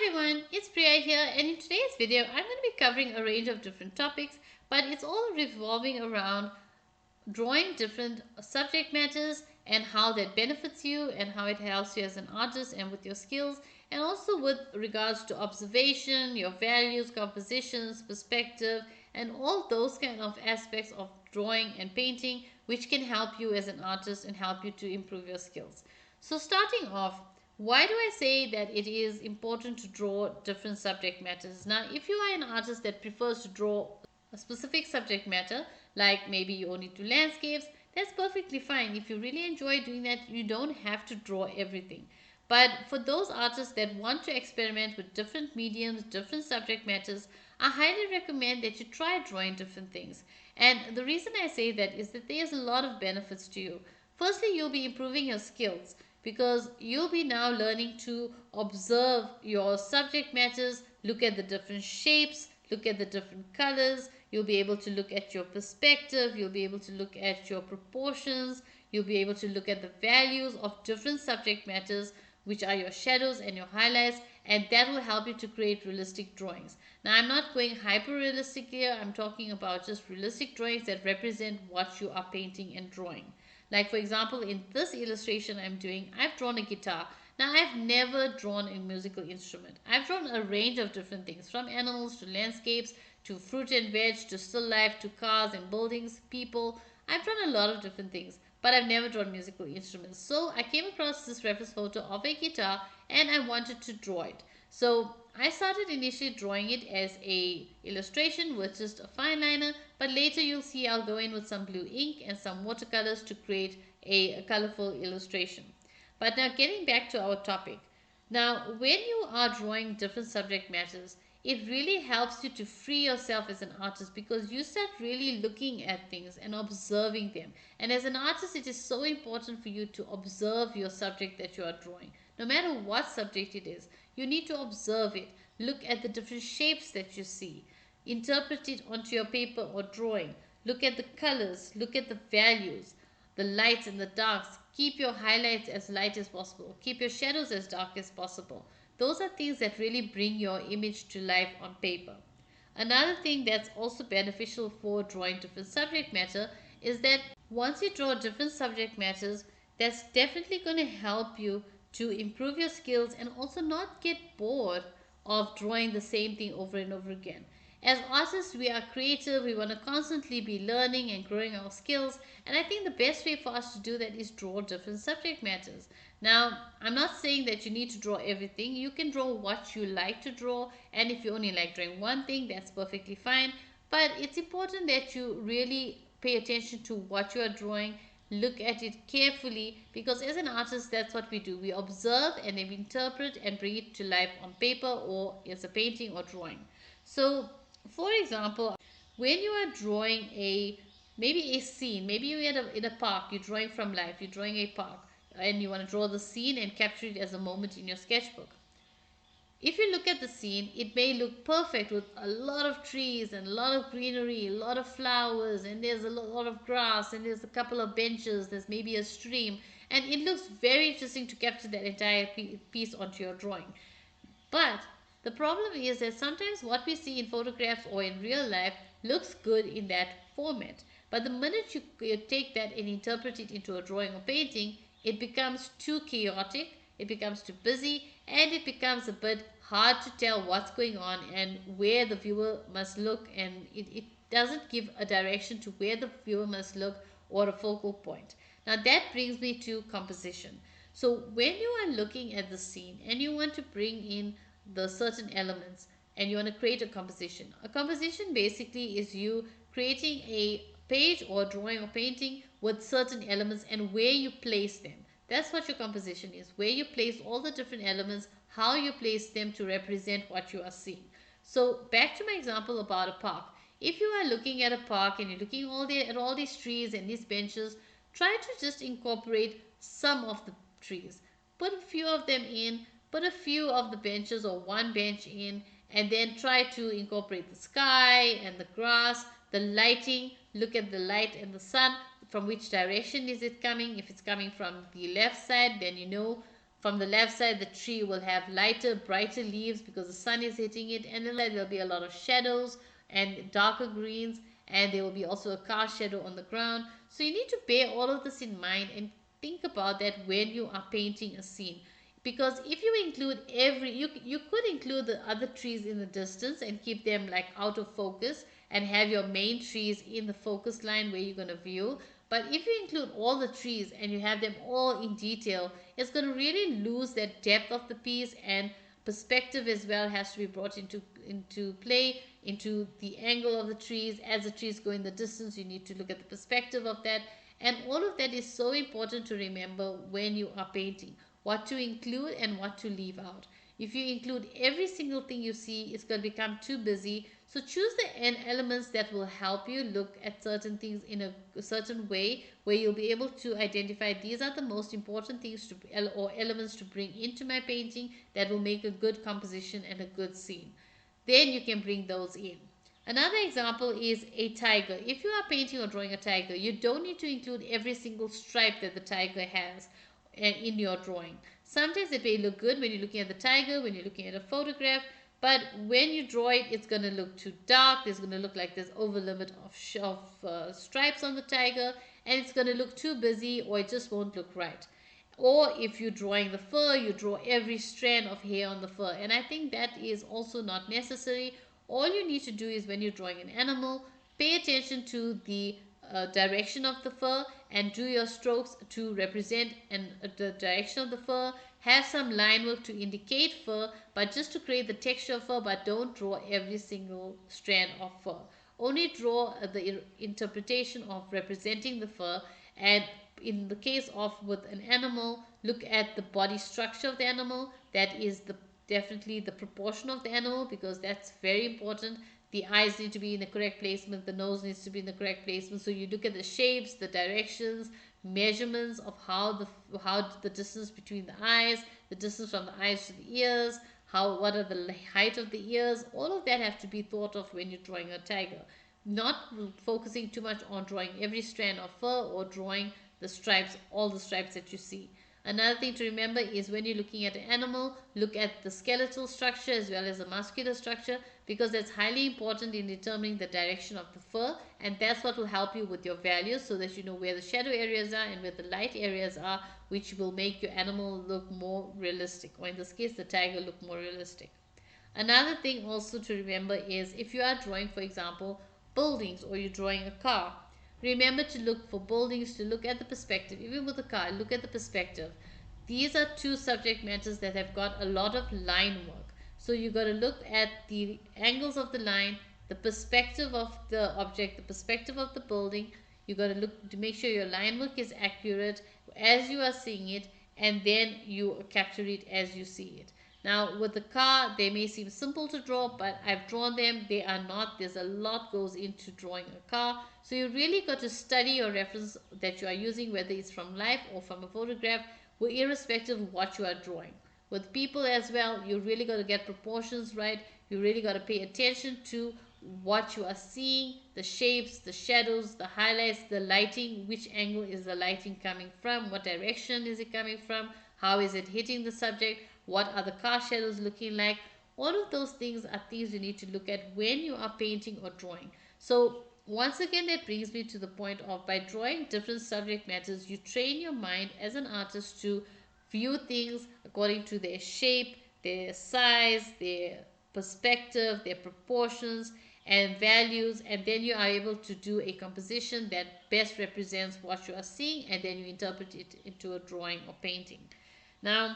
everyone, it's Priya here, and in today's video I'm going to be covering a range of different topics, but it's all revolving around drawing different subject matters and how that benefits you and how it helps you as an artist and with your skills, and also with regards to observation, your values, compositions, perspective, and all those kind of aspects of drawing and painting which can help you as an artist and help you to improve your skills. So starting off, why do I say that it is important to draw different subject matters? Now, if you are an artist that prefers to draw a specific subject matter, like maybe you only do landscapes, that's perfectly fine. If you really enjoy doing that, you don't have to draw everything. But for those artists that want to experiment with different mediums, different subject matters, I highly recommend that you try drawing different things. And the reason I say that is that there's a lot of benefits to you. Firstly, you'll be improving your skills because you'll be now learning to observe your subject matters, look at the different shapes, look at the different colors. You'll be able to look at your perspective, you'll be able to look at your proportions, you'll be able to look at the values of different subject matters, which are your shadows and your highlights, and that will help you to create realistic drawings. Now, I'm not going hyper realistic here, I'm talking about just realistic drawings that represent what you are painting and drawing. Like, for example, in this illustration I'm doing, I've drawn a guitar. Now, I've never drawn a musical instrument. I've drawn a range of different things, from animals to landscapes to fruit and veg to still life to cars and buildings, people. I've drawn a lot of different things, but I've never drawn musical instruments. So I came across this reference photo of a guitar and I wanted to draw it. So I started initially drawing it as a illustration with just a fine liner, but later you'll see I'll go in with some blue ink and some watercolors to create a colorful illustration. But now, getting back to our topic. Now, when you are drawing different subject matters, it really helps you to free yourself as an artist because you start really looking at things and observing them. And as an artist, it is so important for you to observe your subject that you are drawing. No matter what subject it is, you need to observe it. Look at the different shapes that you see. Interpret it onto your paper or drawing. Look at the colors, look at the values, the lights and the darks. Keep your highlights as light as possible. Keep your shadows as dark as possible. Those are things that really bring your image to life on paper. Another thing that's also beneficial for drawing different subject matter is that once you draw different subject matters, that's definitely going to help you to improve your skills and also not get bored of drawing the same thing over and over again. As artists, we are creative, we want to constantly be learning and growing our skills, and I think the best way for us to do that is draw different subject matters. Now, I'm not saying that you need to draw everything. You can draw what you like to draw, and if you only like drawing one thing, that's perfectly fine. But it's important that you really pay attention to what you are drawing, look at it carefully, because as an artist, that's what we do. We observe and then we interpret and bring it to life on paper or as a painting or drawing. So, for example, when you are drawing a maybe a scene, maybe you're in a park, you're drawing from life, you're drawing a park, and you want to draw the scene and capture it as a moment in your sketchbook. If you look at the scene, it may look perfect with a lot of trees and a lot of greenery, a lot of flowers, and there's a lot of grass, and there's a couple of benches, there's maybe a stream, and it looks very interesting to capture that entire piece onto your drawing. But the problem is that sometimes what we see in photographs or in real life looks good in that format. But the minute you take that and interpret it into a drawing or painting, it becomes too chaotic, it becomes too busy, and it becomes a bit hard to tell what's going on and where the viewer must look, and it doesn't give a direction to where the viewer must look or a focal point. Now that brings me to composition. So when you are looking at the scene and you want to bring in the certain elements and you want to create a composition basically is you creating a page or drawing or painting with certain elements and where you place them. That's what your composition is, where you place all the different elements, how you place them to represent what you are seeing. So back to my example about a park. If you are looking at a park and you're looking at all these trees and these benches, try to just incorporate some of the trees. Put a few of them in, put a few of the benches or one bench in, and then try to incorporate the sky and the grass, the lighting. Look at the light and the sun. From which direction is it coming? If it's coming from the left side, then you know From the left side, the tree will have lighter, brighter leaves because the sun is hitting it, and then there'll be a lot of shadows and darker greens, and there will be also a car shadow on the ground. So you need to bear all of this in mind and think about that when you are painting a scene. Because if you include you could include the other trees in the distance and keep them like out of focus and have your main trees in the focus line where you're going to view. But if you include all the trees and you have them all in detail, it's going to really lose that depth of the piece, and perspective as well has to be brought into play, into the angle of the trees. As the trees go in the distance, you need to look at the perspective of that, and all of that is so important to remember when you are painting, what to include and what to leave out. If you include every single thing you see, it's going to become too busy. So choose the end elements that will help you look at certain things in a certain way, where you'll be able to identify these are the most important things or elements to bring into my painting that will make a good composition and a good scene. Then you can bring those in. Another example is a tiger. If you are painting or drawing a tiger, you don't need to include every single stripe that the tiger has in your drawing. Sometimes it may look good when you're looking at the tiger, when you're looking at a photograph, but when you draw it, it's going to look too dark. There's going to look like there's over limit of stripes on the tiger, and it's going to look too busy, or it just won't look right. Or if you're drawing the fur, you draw every strand of hair on the fur, and I think that is also not necessary. All you need to do is, when you're drawing an animal, pay attention to the direction of the fur and do your strokes to represent the direction of the fur. Have some line work to indicate fur, but just to create the texture of fur, but don't draw every single strand of fur. Only draw the interpretation of representing the fur. And in the case of with an animal, look at the body structure of the animal. That is definitely the proportion of the animal, because that's very important. The eyes need to be in the correct placement, the nose needs to be in the correct placement. So you look at the shapes, the directions, measurements of how the distance between the eyes, the distance from the eyes to the ears, what are the height of the ears. All of that have to be thought of when you're drawing a tiger. Not focusing too much on drawing every strand of fur or drawing the stripes, all the stripes that you see. Another thing to remember is, when you're looking at an animal, look at the skeletal structure as well as the muscular structure, because that's highly important in determining the direction of the fur, and that's what will help you with your values, so that you know where the shadow areas are and where the light areas are, which will make your animal look more realistic, or in this case the tiger look more realistic. Another thing also to remember is, if you are drawing, for example, buildings, or you're drawing a car, remember to look for buildings, to look at the perspective. Even with a car, look at the perspective. These are two subject matters that have got a lot of line work. So you got to look at the angles of the line, the perspective of the object, the perspective of the building. You got to look to make sure your line work is accurate as you are seeing it, and then you capture it as you see it. Now with the car, they may seem simple to draw, but I've drawn them. They are not. There's a lot goes into drawing a car. So you really got to study your reference that you are using, whether it's from life or from a photograph, irrespective of what you are drawing. With people as well, you really got to get proportions right. You really got to pay attention to what you are seeing, the shapes, the shadows, the highlights, the lighting. Which angle is the lighting coming from? What direction is it coming from? How is it hitting the subject? What are the car shadows looking like? All of those things are things you need to look at when you are painting or drawing. So once again, that brings me to the point of, by drawing different subject matters, you train your mind as an artist to view things according to their shape, their size, their perspective, their proportions and values, and then you are able to do a composition that best represents what you are seeing, and then you interpret it into a drawing or painting. Now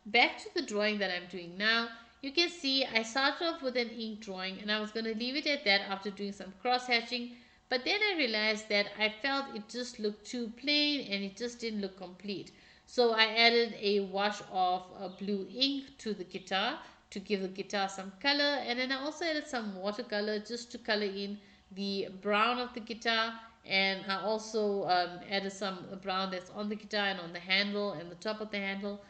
back to the drawing that I'm doing now. You can see I started off with an ink drawing, and I was going to leave it at that after doing some cross hatching, but then I realized that I felt it just looked too plain and it just didn't look complete. So I added a wash of blue ink to the guitar to give the guitar some color, and then I also added some watercolor just to color in the brown of the guitar, and I also added some brown that's on the guitar and on the handle and the top of the handle.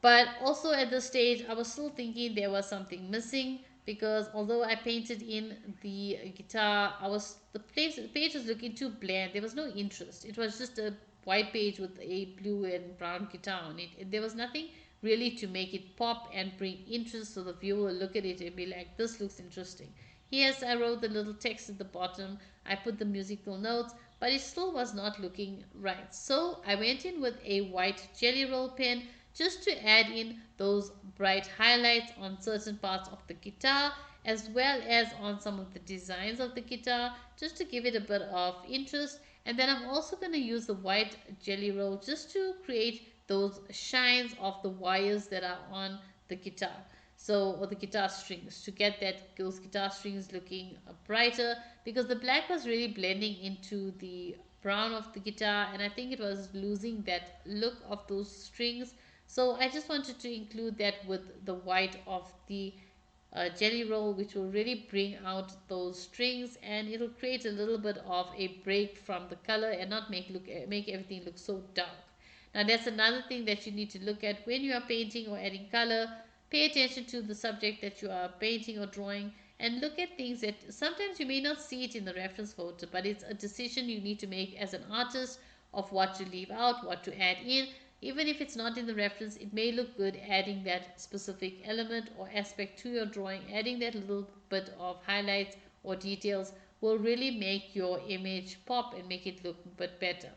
But also at this stage, I was still thinking there was something missing, because although I painted in the guitar, the page was looking too bland. There was no interest. It was just a white page with a blue and brown guitar on it. There was nothing really to make it pop and bring interest, so the viewer will look at it and be like, this looks interesting. Yes, I wrote the little text at the bottom, I put the musical notes, but it still was not looking right. So I went in with a white jelly roll pen just to add in those bright highlights on certain parts of the guitar, as well as on some of the designs of the guitar, just to give it a bit of interest. And then I'm also going to use the white jelly roll just to create those shines of the wires that are on the guitar, so, or the guitar strings, to get those guitar strings looking brighter, because the black was really blending into the brown of the guitar, and I think it was losing that look of those strings. So I just wanted to include that with the white of the jelly roll, which will really bring out those strings, and it'll create a little bit of a break from the color and not make everything look so dark. Now that's another thing that you need to look at when you are painting or adding color. Pay attention to the subject that you are painting or drawing, and look at things that sometimes you may not see it in the reference photo, but it's a decision you need to make as an artist of what to leave out, what to add in. Even if it's not in the reference, it may look good adding that specific element or aspect to your drawing. Adding that little bit of highlights or details will really make your image pop and make it look a bit better.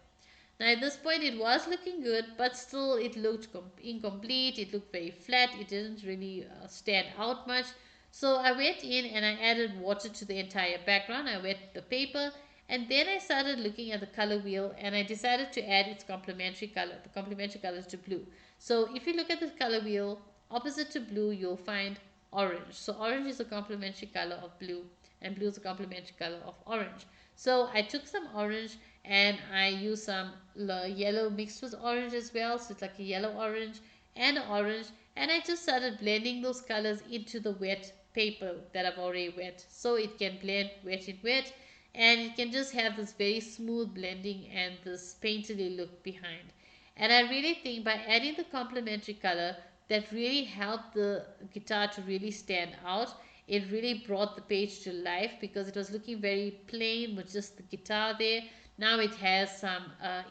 Now at this point it was looking good, but still it looked incomplete. It looked very flat. It didn't really stand out much. So I went in and I added water to the entire background. I wet the paper, and then I started looking at the color wheel, and I decided to add its complementary color. The complementary color is to blue. So if you look at the color wheel, opposite to blue you'll find orange. So orange is a complementary color of blue, and blue is a complementary color of orange. So I took some orange and I used some yellow mixed with orange as well. So it's like a yellow orange and orange. And I just started blending those colors into the wet paper that I've already wet. So it can blend wet in wet, and it can just have this very smooth blending and this painterly look behind. And I really think by adding the complementary color, that really helped the guitar to really stand out. It really brought the page to life, because it was looking very plain with just the guitar there. Now it has some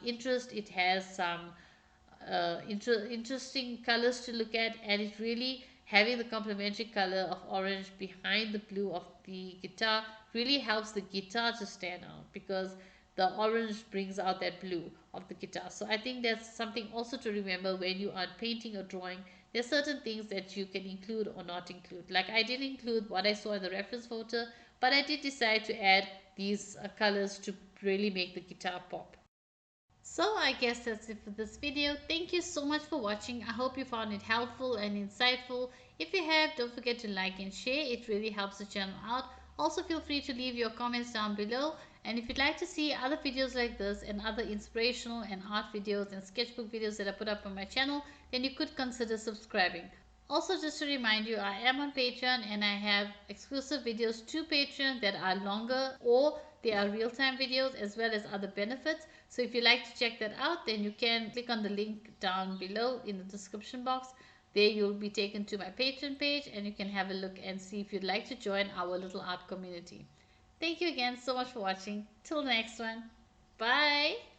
interest, it has some interesting colors to look at, and it really, having the complementary color of orange behind the blue of the guitar, really helps the guitar to stand out, because the orange brings out that blue of the guitar. So I think that's something also to remember when you are painting or drawing. There's certain things that you can include or not include. Like I didn't include what I saw in the reference photo, but I did decide to add these colors to really make the guitar pop. So I guess that's it for this video. Thank you so much for watching. I hope you found it helpful and insightful. If you have, don't forget to like and share. It really helps the channel out. Also feel free to leave your comments down below. And if you'd like to see other videos like this and other inspirational and art videos and sketchbook videos that I put up on my channel, then you could consider subscribing. Also, just to remind you, I am on Patreon and I have exclusive videos to Patreon that are longer, or they are real-time videos, as well as other benefits. So if you like to check that out, then you can click on the link down below in the description box. There you'll be taken to my Patreon page, and you can have a look and see if you'd like to join our little art community. Thank you again so much for watching. Till the next one. Bye.